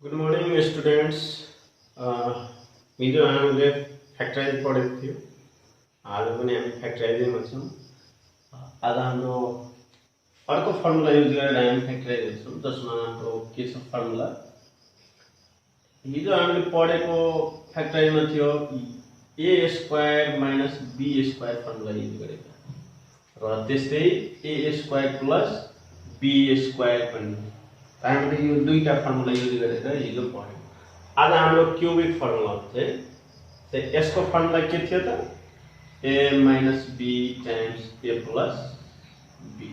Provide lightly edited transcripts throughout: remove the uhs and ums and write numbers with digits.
Good morning students. हिजो हामीले factorise पढेको थियो। आज पनि हामी फ्याक्टराइजैमा छौँ। आज हाम्रो अर्को फर्मुला युज गरेर हामी फ्याक्टराइज गर्छौँ, जसमा हाम्रो के छ फर्मुला। हिजो हामीले पढेको फ्याक्टराइजमा थियो a square minus b square formula use गरेको र त्यस्तै a square plus be square पनि। हामीले यो दुईटा फर्मुला युज गरेर हिजो पढ्यौँ। आज हाम्रो क्यूबिक फर्मुला चाहिँ यसको फर्मुला के थियो त? A minus b times A plus b.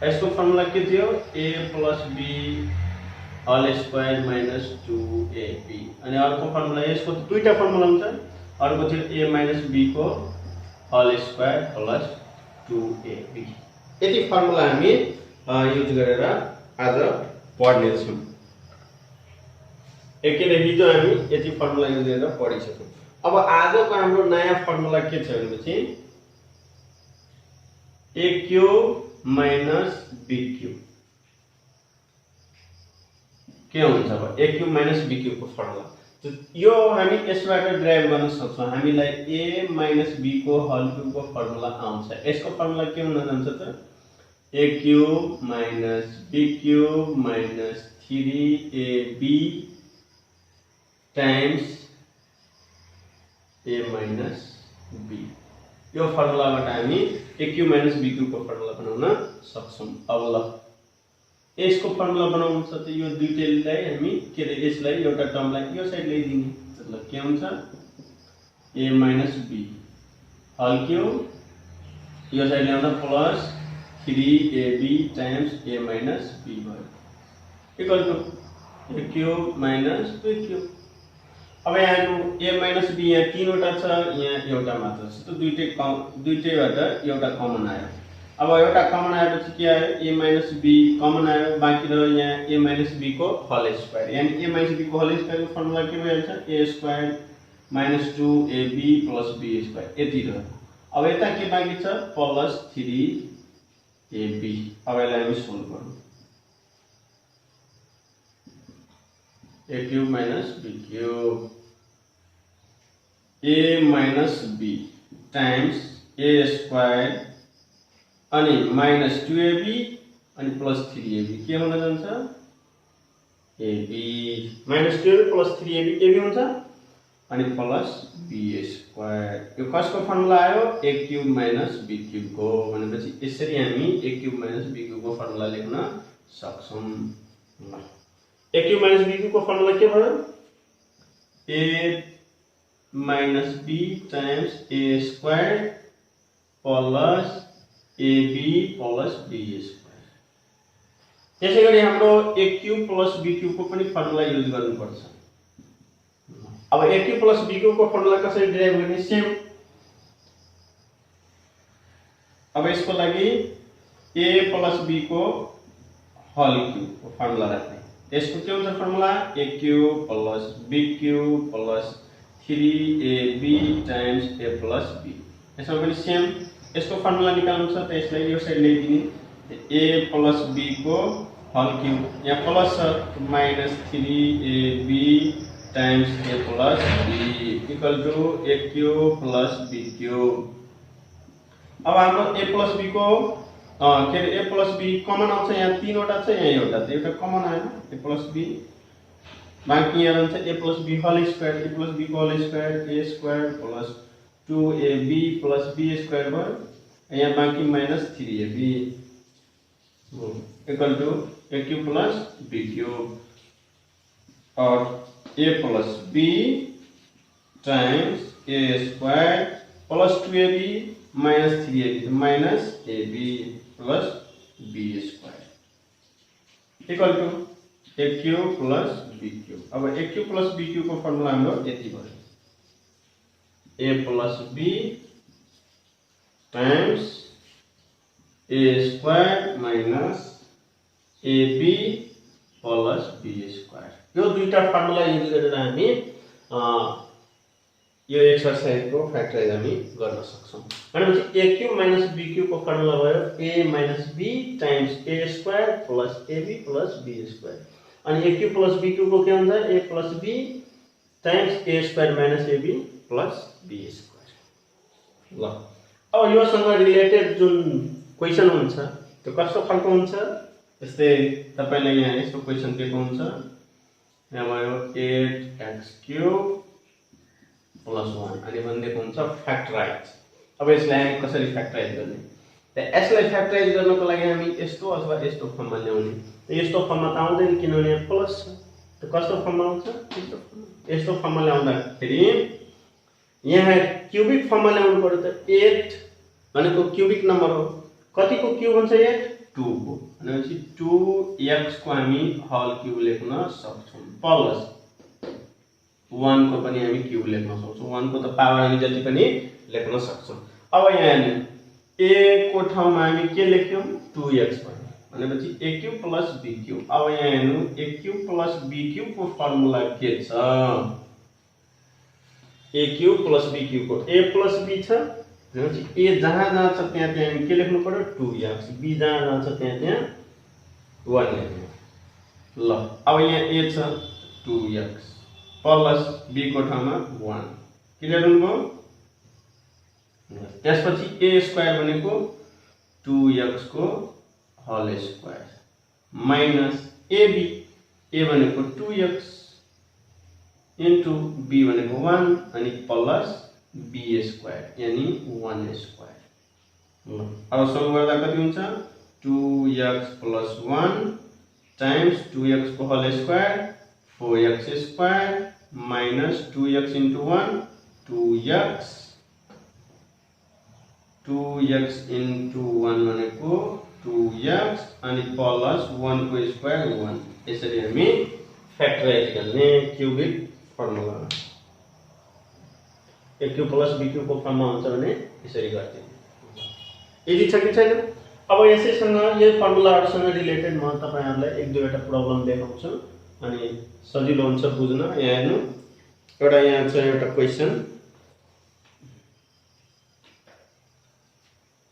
यसको फर्मुला के थियो? A plus b whole square minus 2ab। अनि अर्को फर्मुला, यसको दुईटा फर्मुला हुन्छ। अर्को थियो ए माइनस बी को होल स्क्वायर प्लस 2ab। यति फर्मुला हामी युज गरेर आज पढ्नेछौँ। एकैले हिजो हामी यति फर्मुला युज गरेर पढिसक्यौँ। अब आजको हाम्रो नयाँ फर्मुला के छ भनेपछि a cube minus b cube के हुन्छ? अब a cube minus b cube को फर्मुला यो हामी यसबाट ड्राइभ गर्न सक्छौँ। हामीलाई ए माइनस बी को होल क्यूब को फर्मुला आउँछ। यसको फर्मुला के हुन जान्छ त? A cube minus b cube minus 3ab times a minus b. यो फर्मुलाबाट हामी a cube minus b cube को फर्मुला बनाउन सक्छौँ। अब ल यसको फर्मुला बनाउनु छ त यो दुईटैलाई हामी के रे यसलाई एउटा टर्मलाई यो साइड ल्याइदिने। मतलब के हुन्छ? A minus b whole cube यो साइड ल्याउँदा plus 3ab times a minus b भयो equal to A cube minus b cube. अब यहाँ ए माइनस बी यहाँ तीनवटा छ, यहाँ एउटा मात्र छ, तो दुईटैबाट एउटा कमन आयो। अब एउटा कमन आएपछि के आयो? ए माइनस बी कमन आयो, बाँकी रह्यो यहाँ ए माइनस बी को होल स्क्वायर। यानी ए माइनस बी को होल स्क्वायर को फर्मुला के भइहाल्छ? A square minus 2ab plus be square. यति रह्यो। अब यता के बाँकी छ? Plus 3ab। अब यसलाई हामी सोल्भ गरौँ। A cube minus b cube a minus b times A square अनि माइनस 2ab अनि प्लस 3ab के हुन जान्छ? ab minus 2ab plus 3ab के हुन्छ? अनि प्लस बी स्क्वायर। यो कसको फर्मुला आयो? A cube minus b cube को। भनेपछि यसरी हामी a cube minus b cube को फर्मुला लेख्न सक्छौं। A cube minus b cube को फर्मुला के भयो? A minus b times A square plus ab plus be square. त्यसैगरी हाम्रो a cube plus be cube को पनि फर्मुला युज गर्नुपर्छ। अब a cube plus be cube को फर्मुला कसरी डिराइभ गर्ने? सेम। अब यसको लागि ए प्लस बी को होल क्यूब को फर्मुला राख्ने। यसको के हुन्छ formula? A cube plus be cube plus 3ab times A plus B. यसमा पनि सेम। यसको फर्मुला निकाल्नु छ त यसलाई यो साइड ल्याइदिने। ए प्लस बी को होल क्यूब यहाँ प्लस छ minus 3ab times A plus B equal to A cube plus be cube. अब हाम्रो ए प्लस बी को के रे ए प्लस बी कमन आउँछ। यहाँ तीनवटा छ, यहाँ एउटा छ, एउटा कमन आएन ए प्लस बी। बाँकी यहाँ रहन्छ a plus b whole square. A plus be को whole square a square plus 2ab plus be square भयो। यहाँ बाँकी minus 3ab equal to A cube plus be cube और a plus b times A square plus 2ab minus 3ab minus ab plus be square equal to A cube plus be cube. अब a cube plus be cube को formula हाम्रो यति भयो। A plus b times A square minus ab plus be square. यो दुईटा formula use गरेर हामी यो एक्सरसाइज को फ्याक्टराइज हामी गर्न सक्छौं। भनेपछि a cube minus b cube को फर्मुला भयो a minus b times A square plus ab plus be square. अनि a cube plus b cube को के हुन्छ a plus b times a square minus ab plus b square. ल अब योसँग related जुन question हुन्छ त्यो कस्तो खालको हुन्छ, जस्तै तपाईलाई यहाँ यस्तो क्वेशन दिएको हुन्छ, यहाँ भयो 8x³ प्लस 1 अनि भनिदिएको हुन्छ फ्याक्टराइज। अब यसलाई हामी कसरी फ्याक्टराइज गर्ने, त यसलाई फ्याक्टराइज गर्नको लागि हामी यस्तो अथवा यस्तो फर्ममा ल्याउने। त यस्तो फर्ममा त आउँदैन किनभने यहाँ प्लस छ, त कस्तो फर्ममा आउँछ, यस्तो फर्ममा ल्याउँदाखेरि यहाँ क्यूबिक फर्ममा ल्याउनु पर्यो। त 8 भनेको क्यूबिक नम्बर हो, कतिको क्यूब हुन्छ 8 2 को, भनेपछि 2x को हामी होल क्यूब लेख्न सक्छौं प्लस 1 को पनि हामी क्यूब लेख्न सक्छौं। 1 को त पावर हामी जति पनि लेख्न सक्छौं। अब यहाँ a को ठाउँमा हामी के लेख्यौं 2x भनेपछि a cube plus b cube. अब यहाँ हेर्नु a cube plus b cube को फर्मुला के छ, a cube plus b cube को a प्लस b छ भनेपछि a जहाँ जहाँ छ त्यहाँ त्यहाँ हामी के लेख्नु पर्यो 2x, b जहाँ जहाँ छ त्यहाँ त्यहाँ 1 लेख्नु। ल अब यहाँ a छ 2x प्लस b को ठाउँमा 1 क्लियर हुनुभयो। त्यसपछि a स्क्वायर भनेको 2x को whole square minus ab, a भनेको 2x इन्टु b भनेको 1 अनि प्लस b स्क्वायर यानी 1 स्क्वायर। अब सल्भ गर्दा कति हुन्छ 2x प्लस 1 टाइम्स 2x को whole square 4x square minus 2x into 1 2x into 1 भनेको 2x अनि प्लस 1 को स्क्वायर 1। यसरी हामी फ्याक्टराइज गर्ने cubic formula. a cube plus b cube को फर्ममा हुन्छ भने यसरी गर्थे। यदि छ कि छैन, अब यसैसँग यो फर्मुलाहरुसँग रिलेटेड म तपाईहरुलाई एक दुईवटा प्रब्लम देखाउँछु अनि सजिलो हुन्छ बुझ्न। यहाँ हेर्नु एउटा यहाँ छ एउटा क्वेशन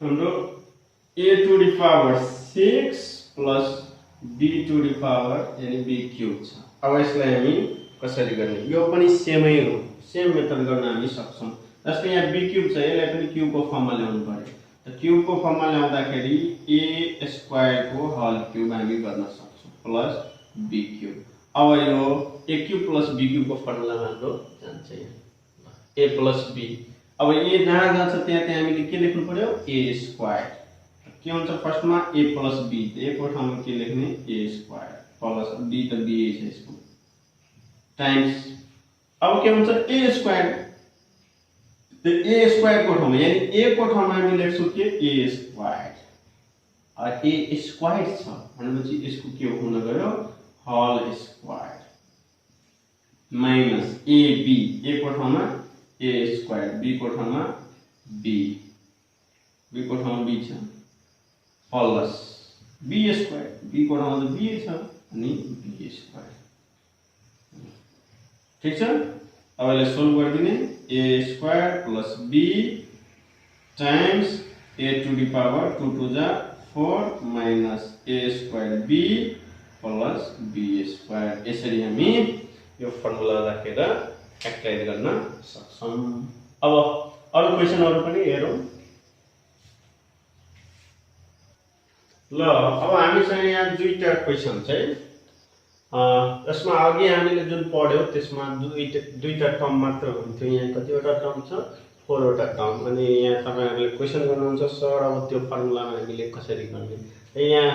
हाम्रो a to the power 6 plus b to the power यानी b क्यूब छ। अब यसलाई हामी कसरी गर्ने, यो पनि सेमै हो, सेम मेथड गर्न हामी सक्छौं। जस्तै यहाँ b क्यूब छ, यसलाई पनि क्यूब को फर्ममा ल्याउनु पर्यो। त क्यूब को फर्ममा ल्याउँदाखेरि a स्क्वायर को होल क्यूब हामी गर्न सक्छौं प्लस b क्यूब। अब यो a cube plus b cube को फर्मुलामा हाम्रो जान्छ यहाँ a प्लस b। अब a जहाँ जहाँ छ त्यहाँ त्यहाँ हामीले के लेख्नु पर्यो a स्क्वायर। के हुन्छ फर्स्टमा a प्लस b, a को ठाउँमा के लेख्ने a स्क्वायर प्लस b त b छ यसको टाइम्स। अब के हुन्छ a स्क्वायर, तो a स्क्वायर को ठाउँमा यानी a को ठाउँमा हामी लेख्छौं के a स्क्वायर। और a स्क्वायर छ भनेपछि यसको के हुन गयो whole square minus ab, a को ठाउँमा a स्क्वायर, b को ठाउँमा b को ठाउँमा b छ प्लस b स्क्वायर, b को ठाउँमा त b छ अनि b स्क्वायर। ठीक छ। अब यसलाई सोल्भ गरिदिने a square plus b times a to the power 2 to जा 4 minus a square b plus b square. यसरी हामी यो फर्मुला राखेर फ्याक्टराइज गर्न सक्छौं। अब अरु क्वेशनहरु पनि हेरौं। ल अब हामीसँग यहाँ दुईटा क्वेशन छ। यसमा अघि हामीले जुन पढ्यौ त्यसमा दुईटा टर्म मात्र हुन्थ्यो, यहाँ कतिवटा टर्म छ 4 वटा टर्म। अनि यहाँ तपाईहरुले क्वेशन गर्नुहुन्छ सर अब त्यो फर्मुलामा हामीले कसरी गर्ने। यहाँ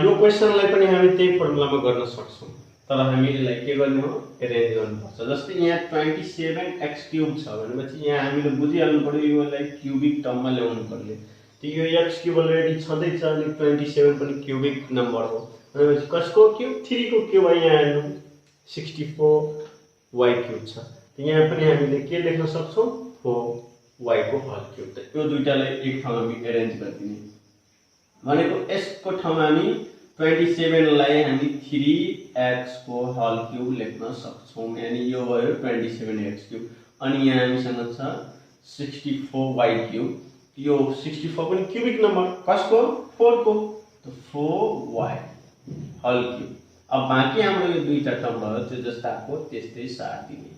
यो क्वेशनलाई पनि हामी त्यही फर्मुलामा गर्न सक्छौं, तर हामीले के गर्ने हो एरेन्ज गर्नुपर्छ। जस्तै यहाँ 27x³ छ भनेपछि यहाँ हामीले बुझिहाल्नु पर्यो योलाई क्यूबिक टर्ममा ल्याउनु पर्यो। त यो x³ अलरेडी छँदै छ अनि 27 पनि क्यूबिक नम्बर हो भनेपछि कसको क्यूब 3 को क्यूब यहाँ हेर्नु 64y³ छ। त यहाँ पनि हामीले के लेख्न सक्छौं 4y को होल क्यूब। त यो दुईटालाई एक ठाउँमा हामी एरेन्ज गरिदिने भनेको यसको ठाउँमा हामी 27 लाई हामी 3x को होल क्यूब लेख्न सक्छौं यानी यो भयो 27x³ अनि यहाँ हामीसँग छ 64y³। यो 64 पनि क्यूबिक नम्बर कसको 4 को, त 4y होल क्यूब। अब बाँकी हाम्रो यो दुईटा टर्म भयो त्यो जस्ताको त्यस्तै साथ दिने।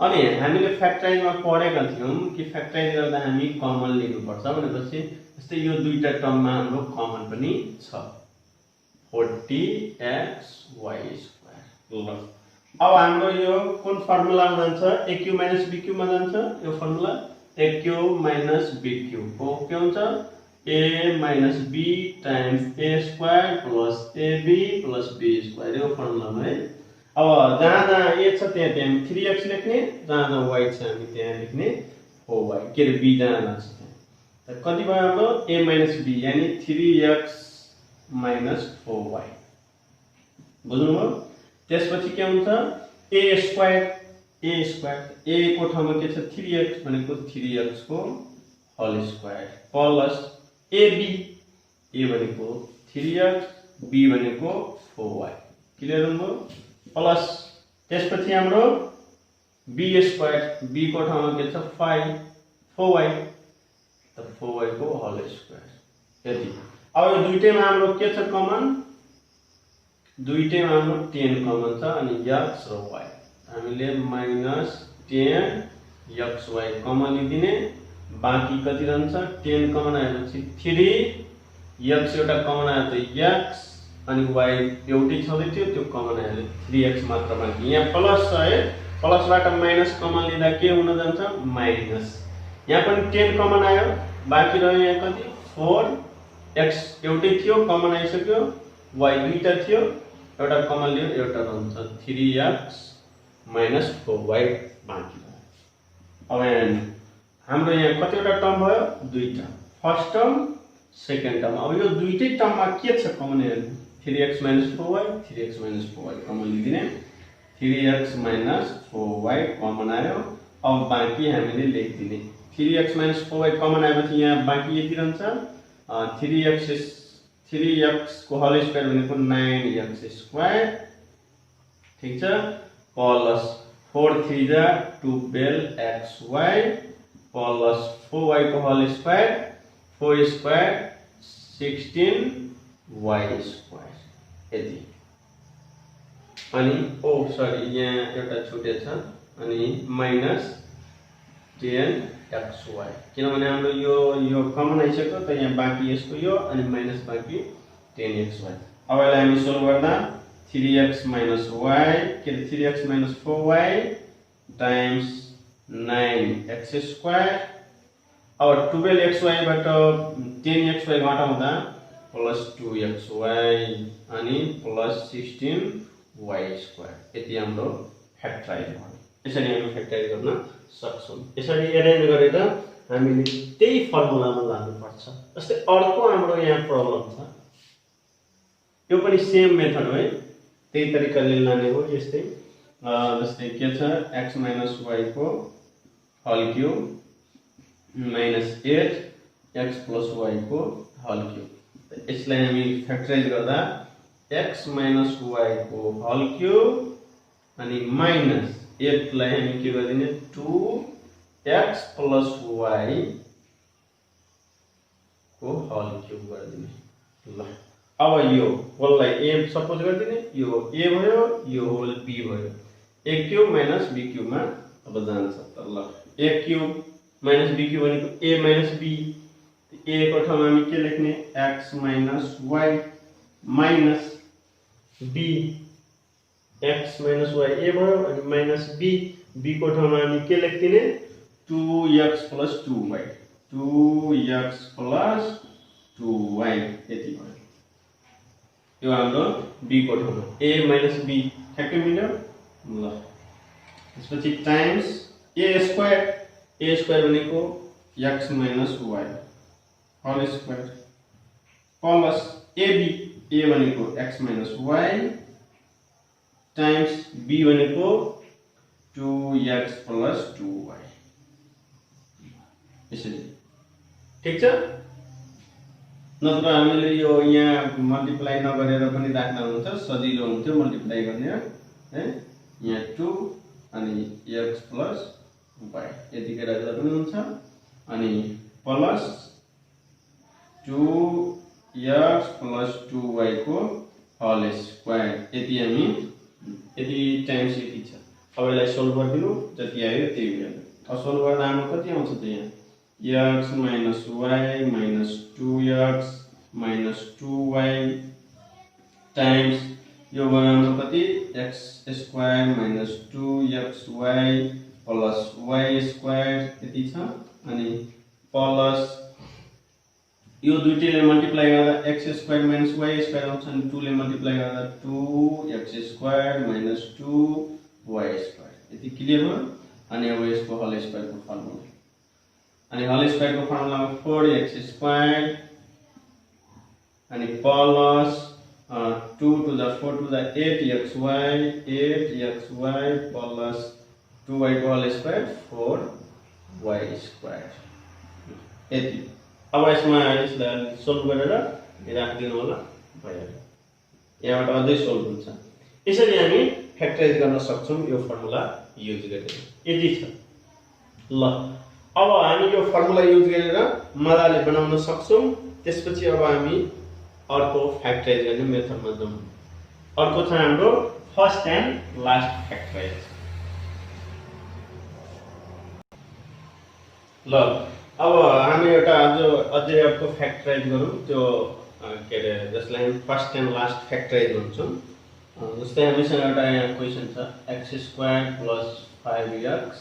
अनि हामीले फ्याक्टराइजमा पढेका थियौं कि फ्याक्टराइज गर्दा हामी कमन लिनुपर्छ भनेपछि जस्तै यो दुईटा टर्ममा हाम्रो कमन पनि छ 40xy²। ल अब हाम्रो यो कुन फर्मुलामा जान्छ aq - bq मा जान्छ यो फर्मुला aq - bq को के हुन्छ a - b times a² plus ab plus b² यो फर्मुलामा है। अब जहाँ जहाँ a छ त्यहाँ त्यहाँ 3x लेख्ने, जहाँ जहाँ y छ हामी त्यहाँ लेख्ने 4y के रे b जहाँ जहाँ छ त्यहाँ। कति भयो हाम्रो a - b यानी 3x - 4y बुझ्नुभयो। त्यसपछि के हुन्छ a² को ठाउँमा के छ 3x भनेको 3x को whole square plus ab a भनेको 3x b भनेको 4y क्लियर हुनुभयो। प्लस त्यसपछि हाम्रो b² b को ठाउँमा के छ 4y त 4y को होल स्क्वायर यति। अब यो दुईटैमा हाम्रो के छ कमन दुईटैमा हाम्रो 10 कमन छ अनि x र y हामीले -10xy कमन लिदिने। बाँकी कति रहन्छ 10 कमन आएपछि 3x एउटा कमन आयो त x अनि y एउटै छँदै थियो त्यो कमन आयो 3x मात्र बाँकी। यहाँ प्लस छ है प्लसबाट माइनस कमन लिँदा के हुन जान्छ माइनस। यहाँ पनि 10 कमन आयो बाँकी रह्यो यहाँ कति 4x एउटै थियो कमन आइसक्यो y दुईटा थियो एउटा कमन लियो एउटा रहन्छ 3x - 4y बाँकी भयो। अब यहाँ हाम्रो यहाँ कतिवटा टर्म भयो दुईटा फर्स्ट टर्म सेकेन्ड टर्म। अब यो दुईटै टर्ममा के छ कमन हेर्नु 3x - 4y 3x - 4y common लिदिने 3x - 4y common आयो। अब बाँकी हामीले लेखिदिने 3x - 4y कमन आएपछि यहाँ बाँकी यति रहन्छ 3x को होल स्क्वायर भनेको 9x² ठीक छ प्लस 4 3 जा 12xy प्लस 4y को होल स्क्वायर 4² 16y² यति। अनि सरी यहाँ एउटा छुटेछ अनि -10xy किनभने हाम्रो यो कमन आइसक्यो त यहाँ बाँकी यसको यो अनि माइनस बाँकी 10xy। अब यसलाई हामी सोल्भ गर्दा 3x - y के 3x - 4y टाइम्स 9x²। अब 12xy बाट 10xy घटाउँदा प्लस 2xy अनि प्लस 16y² यति हाम्रो फ्याक्टराइज भयो। यसरी हामी फ्याक्टराइज गर्न सक्छौं। यसरी एरेन्ज गरेर हामीले त्यही फर्मुलामा लानुपर्छ। जस्तै अर्को हाम्रो यहाँ प्रब्लम छ यो पनि सेम मेथड हो है त्यही तरिकाले लाने हो। यस्तै जस्तै के छ x - y को होल क्यूब -8x + y को होल क्यूब। यसलाई हामी फ्याक्टराइज गर्दा x - y को होल क्यूब अनि -8 लाई हामी के गर्दिने 2x + y को होल क्यूब गर्दिने। ल अब यो होललाई a सपोज गर्दिने यो a भयो यो होल b भयो a³ - b³ मा अब जान्छ त। ल a³ - b³ भनेको a - b a को ठाउँमा हामी के लेख्ने x - y minus b x - y a भयो अनि -b को ठाउँमा हामी के लेख्दिने 2x + 2y 2x + 2y यति भयो। यो हाम्रो b को ठाउँमा a - b ठ्याक्कै मिल्यो। ल त्यसपछि टाइम्स a² भनेको x - y whole square plus ab a भनेको x - y टाइम्स b भनेको 2x + 2y यसरी ठीक छ। नत्र हामीले यो यहाँ मल्टिप्लाई नगरेर पनि राख्दा हुन्छ सजिलो हुन्थ्यो मल्टिप्लाई गर्ने है यहाँ 2 अनि x + y यतिकै राख्दा पनि हुन्छ अनि प्लस 2x + 2y को होल स्क्वायर यति हामी यति टाइम्स यति छ। अब यसलाई सोल्भ गरिदिनु, जति आयो त्यही हो। अब सोल्भ गर्दा हाम्रो कति आउँछ त यहाँ x minus y minus 2x minus 2y times यो भयो हाम्रो कति x square minus 2xy plus y square यति छ, अनि प्लस यो दुईटैले मल्टिप्लाई गर्दा x square minus y square आउँछ, अनि 2 ले मल्टिप्लाई गर्दा 2x square minus 2y square यति क्लियर भयो। अनि अब यसको होल स्क्वायर को फर्मुला, अनि होल स्क्वायर को फर्मुलामा 4x स्क्वायर अनि plus 2 to the 4 to the 8xy plus 2y को होल स्क्वायर 4y स्क्वायर यति। अब यसमा यसलाई सोल्भ गरेर राखिदिनु होला, भइहाल्यो। यहाँबाट अझै सोल्भ हुन्छ। यसरी हामी फ्याक्टराइज गर्न सक्छौं यो फर्मुला युज गरेर। यति छ ल। अब हामी यो फर्मुला युज गरेर मजाले बनाउन सक्छौं। त्यसपछि अब हामी अर्को फ्याक्टराइज गर्ने मेथडमा जाउँ। अर्को छ हाम्रो फर्स्ट एन्ड लास्ट फ्याक्टराइज। ल अब हामी एउटा अझै अर्को फ्याक्टराइज गरौँ, त्यो के अरे जसलाई हामी फर्स्ट एन्ड लास्ट फ्याक्टराइज भन्छौँ। जस्तै हामीसँग एउटा यहाँ क्वेसन छ x square plus 5x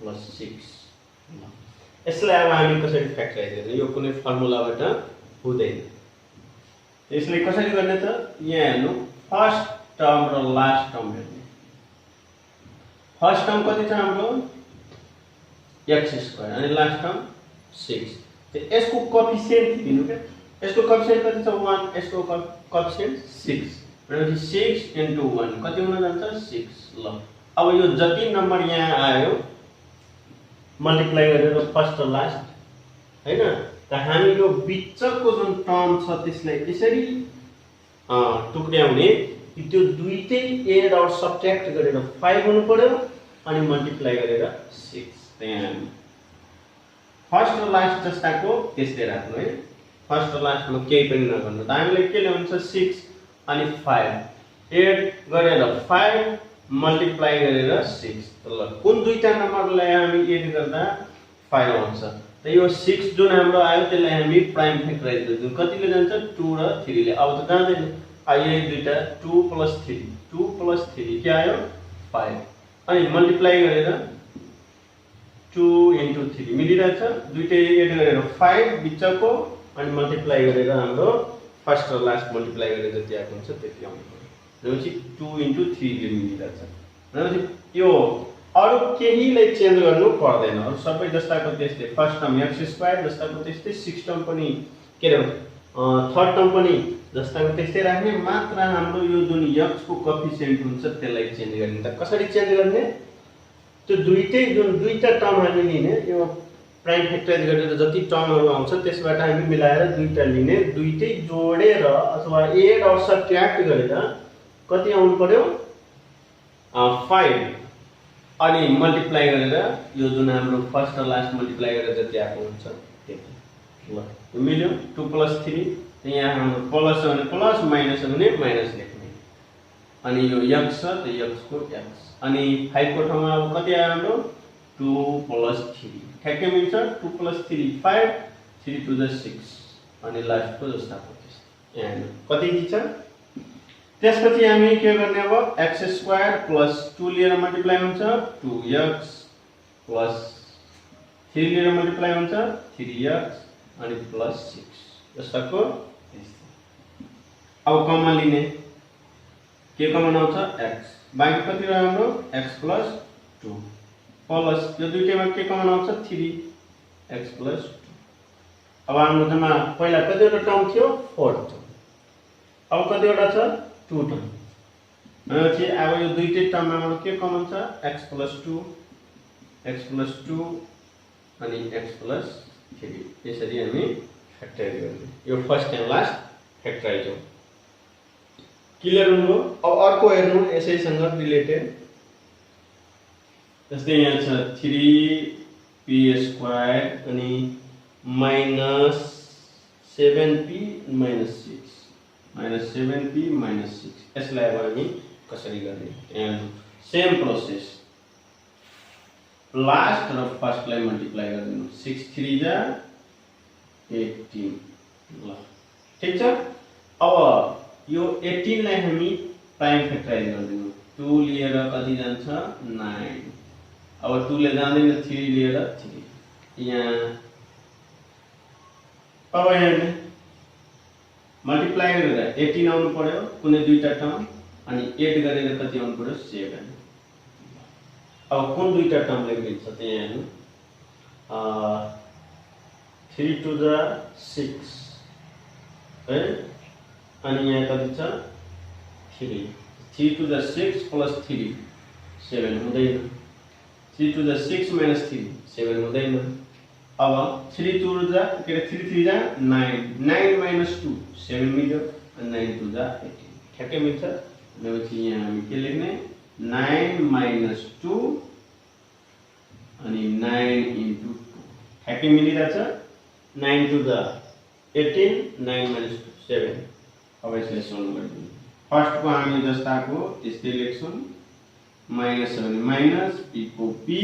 plus 6। यसलाई अब हामी कसरी फ्याक्टराइज गर्ने, यो कुनै फर्मुलाबाट हुँदैन। यसले कसरी गर्ने त यहाँ हेर्नु, फर्स्ट टर्म र लास्ट टर्म हेर्ने। फर्स्ट टर्म कति छ हाम्रो x स्क्वायर अनि लास्ट टर्म 6। यसको कोएफिसिएन्ट दिनु के, यसको कोएफिसिएन्ट कति छ 1, यसको कोएफिसिएन्ट 6 भनेपछि 6 into 1 कति हुन जान्छ 6। ल अब यो जति नम्बर यहाँ आयो मल्टिप्लाई गरेर फर्स्ट र लास्ट हैन त हामी यो बिचको जुन टर्म छ त्यसलाई यसरी टुक्र्याउने कि त्यो दुईटै एड और सबट्र्याक्ट गरेर 5 हुनु पर्यो अनि मल्टिप्लाई गरेर 6। त्यहाँ फर्स्ट र लास्ट जस्ताको त्यस्तै राख्नु है। फर्स्ट र लास्टमा केही पनि नगर्नु। त हामीले के ल्याउँछ 6 अनि 5 एड गरेर 5 मल्टिप्लाई गरेर 6। ल कुन दुईटा नम्बरलाई हामी एड गर्दा 5 आउँछ त यो 6 जुन हाम्रो आयो त्यसलाई हामी प्राइम फ्याक्टराइज गर्छौं। कतिले जान्छ 2 र 3 ले। अब त जाँदैन, आयो दुईटा 2 + 3 2 + 3 के आयो 5 अनि मल्टिप्लाई गरेर 2 × 3 मिलिरहेछ। दुईटै एड गरेर 5 बिचको अनि मल्टिप्लाई गरेर हाम्रो फर्स्ट र लास्ट मल्टिप्लाई गरेर जति आएको हुन्छ त्यति आउँछ। भनेपछि 2 × 3 ले मिलिरहेछ। भनेपछि यो अरु केहीलाई चेन्ज गर्नु पर्दैन, अरु सबै जस्ताको त्यस्तै। फर्स्ट टर्म x स्क्वायर जस्ताको त्यस्तै, 6 टर्म पनि के रे थर्ड टर्म पनि जस्ताको त्यस्तै राख्ने। मात्र हाम्रो यो जुन x को कोएफिसिएन्ट हुन्छ त्यसलाई चेन्ज गर्ने। त कसरी चेन्ज गर्ने, त्यो दुईटै जुन दुईटा टर्म हामी लिने, यो प्राइम फ्याक्टराइज गरेर जति टर्महरु आउँछ त्यसबाट हामी मिलाएर दुईटा लिने, दुईटै जोडेर अथवा एड और सबट्र्याक्ट गरेर कति आउनु पर्यो 5 अनि मल्टिप्लाई गरेर यो जुन हाम्रो फर्स्ट र लास्ट मल्टिप्लाई गरेर जति आएको हुन्छ त्यति। ल यो मिल्यो 2 + 3 यहाँ हाम्रो प्लस छ भने प्लस, माइनस छ भने माइनस लेख्ने। अनि यो x छ त x को x अनि 5 को ठाउँमा अब कति आयो हाम्रो 2 + 3 ठ्याक्कै मिल्छ। 2 + 3 5 3 to the 6 अनि लास्ट को जस्ताको त्यस्तै यहाँ कति दिन्छ। त्यसपछि हामी के गर्ने, अब x स्क्वायर प्लस 2 लिएर मल्टिप्लाई हुन्छ 2x प्लस 3 लिएर मल्टिप्लाई हुन्छ 3x अनि प्लस 6 जस्ताको त्यस्तै। अब कमन लिने, के कमन आउँछ x, बाँकी कति रह्यो हाम्रो x + 2 प्लस यो दुईटैमा के कमन आउँछ 3x + 2। अब हाम्रो जम्मा पहिला कतिवटा टर्म थियो 4 टर्म, अब कतिवटा छ 2 टर्म। भनेपछि अब यो दुईटै टर्ममा हाम्रो के कमन छ x + 2 अनि x + 3। यसरी हामी फ्याक्टराइज गर्ने। यो फर्स्ट एन्ड लास्ट फ्याक्टराइज हो। क्लियर हुनुभयो। अब अर्को हेर्नु यसैसँग रिलेटेड। जस्तै यहाँ छ 3p² अनि -7p - 6 -7p -6 यसलाई अब हामी कसरी गर्ने सेम प्रोसेस लास्ट र फर्स्टलाई मल्टिप्लाई गरिदिनु 6 3 जा 18 ल ठीक छ। अब यो 18 लाई हामी प्राइम फ्याक्टराइज गरिदिनु 2 लिएर कति जान्छ 9 अब 2 ले जाँदैन 3 लिएर 3 यहाँ अब यहाँ मल्टिप्लाई गरेर 18 आउनु पर्यो कुनै दुईटा टर्म अनि एड गरेर कति आउनु पर्यो 7 अब कुन दुईटा टर्मले मिल्छ त यहाँ हेर्नु 3 to the 6 है अनि यहाँ कति छ 3 to the 6 plus 3 7 हुँदैन 3 to the 6 minus 3 7 हुँदैन अब 3 to the 3 जा 9 9 minus 2 7 मिल्यो अनि 9 to the 18 ठ्याक्कै मिल्छ भनेपछि यहाँ हामी के लेख्ने 9 minus 2 अनि 9 into 2 ठ्याक्कै मिलिरहेछ 9 to the 18 9 minus 2 7 अब यसलाई सल्भ गरिदिनु फर्स्ट को हामी जस्ताको त्यस्तै लेख्छौं -7 माइनस p को p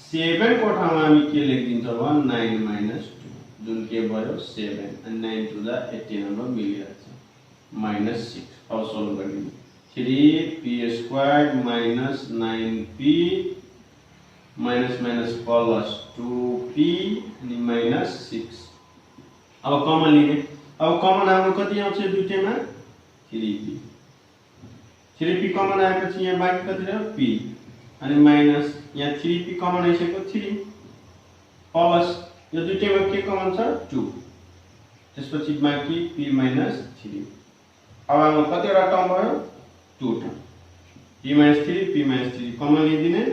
7 को ठाउँमा हामी के लेखिदिन्छौँ भने 9 minus 2 जुन के भयो 7 अनि 9 to the 18 हाम्रो मिलिरहेछ -6 अब सल्भ गरिदिनु 3p² minus 9p minus minus plus 2p अनि -6 अब कमन लिने अब कमन हाम्रो कति आउँछ दुईटैमा 3p 3p कमन आएपछि यहाँ बाँकी कति रह्यो p अनि माइनस यहाँ 3p कमन आइसक्यो 3 प्लस यो दुईटैमा के कमन छ 2 त्यसपछि बाँकी p minus 3 अब हाम्रो कतिवटा टर्म भयो 2 term p minus 3 p minus 3 common लिदिने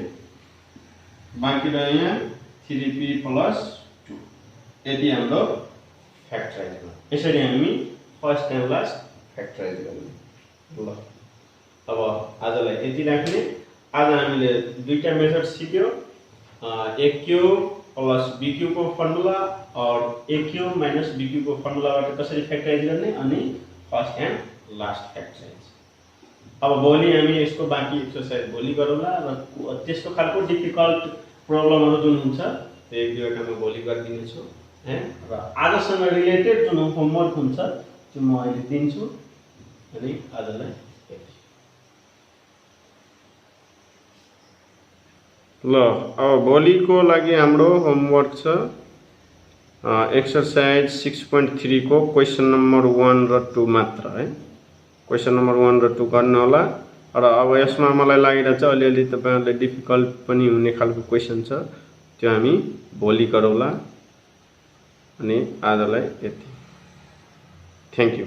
बाँकी रह्यो यहाँ 3p plus 2 यदि हाम्रो फ्याक्टराइज हो यसरी हामी फर्स्ट एन्ड लास्ट फ्याक्टराइज गर्ने ल अब आजलाई यति राख्ने आज हामीले दुईटा मेथड सिक्यो aq प्लस bq को फर्मुला और aq माइनस bq को फर्मुलाबाट कसरी फ्याक्टराइज गर्ने अनि फर्स्ट एन्ड लास्ट फ्याक्टराइज अब भोलि हामी यसको बाँकी एक्सरसाइज भोलि गरौँला र त्यस्तो खालको डिफिकल्ट प्रब्लमहरु जुन हुन्छ त्यो एक दुईवटा म भोलि गरिदिने छु र आजसँग रिलेटेड जुन होमवर्क हुन्छ त्यो म अहिले दिन्छु अनि आजलाई ल अब भोलिको लागि हाम्रो होमवर्क छ एक्सरसाइज 6.3 को क्वेशन नम्बर 1 र 2 मात्र है क्वेशन नम्बर 1 र 2 गर्न होला र अब यसमा मलाई लागिरहेछ अलिअलि तपाईहरुले डिफिकल्ट पनि हुने खालको क्वेशन छ त्यो हामी भोलि गरौँला अनि आजलाई यति थ्यांक यू।